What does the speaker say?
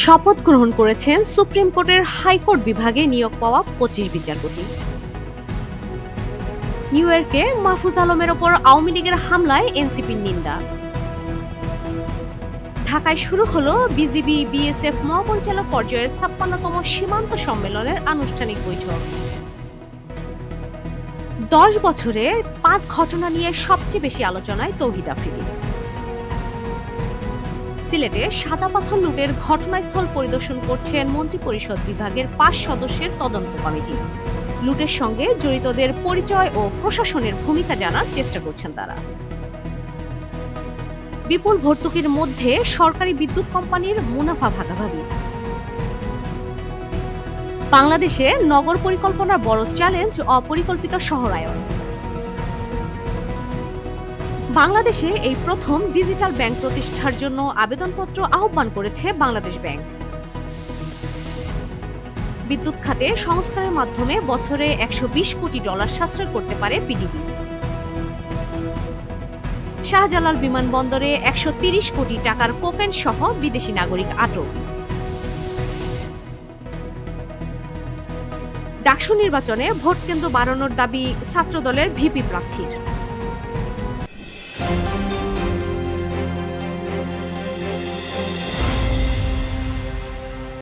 শপথ গ্রহণ করেছেন সুপ্রিম কোর্টের হাইকোর্ট বিভাগে নিয়োগ পাওয়া ২৫ বিচারপতি। নিউ ইয়র্কে মাহফুজ আলমের ওপর আওয়ামী লীগের হামলায় এনসিপির নিন্দা। ঢাকায় শুরু হলো বিজিবি বিএসএফ মহাপরিচালক পর্যায়ের ৫৬তম সীমান্ত সম্মেলনের আনুষ্ঠানিক বৈঠক। ১০ বছরে ৫ ঘটনা নিয়ে সবচেয়ে বেশি আলোচনায় তৌহিদ আফ্রিদি। সিলেটে সাদা পাথর লুটের ঘটনাস্থল পরিদর্শন করছেন মন্ত্রিপরিষদ বিভাগের ৫ সদস্যের তদন্ত কমিটি। লুটের সঙ্গে জড়িতদের পরিচয় ও প্রশাসনের ভূমিকা জানার চেষ্টা করছেন তারা। বিপুল ভর্তুকির মধ্যে সরকারি বিদ্যুৎ কোম্পানির মুনাফা ভাগাভাগি। বাংলাদেশে নগর পরিকল্পনার বড় চ্যালেঞ্জ অপরিকল্পিত শহরায়ন। বাংলাদেশে এই প্রথম ডিজিটাল ব্যাংক প্রতিষ্ঠার জন্য আবেদনপত্র আহ্বান করেছে বাংলাদেশ ব্যাংক। বিদ্যুৎ খাতে সংস্কারের মাধ্যমে বছরে $১২০ কোটি সাশ্রয় করতে পারে পিডিবি। শাহজালাল বিমানবন্দরে ১৩০ কোটি টাকার কোকেন সহ বিদেশি নাগরিক আটক। ডাকসু নির্বাচনে ভোট কেন্দ্র বাড়ানোর দাবি ছাত্রদলের ভিপি প্রার্থীর।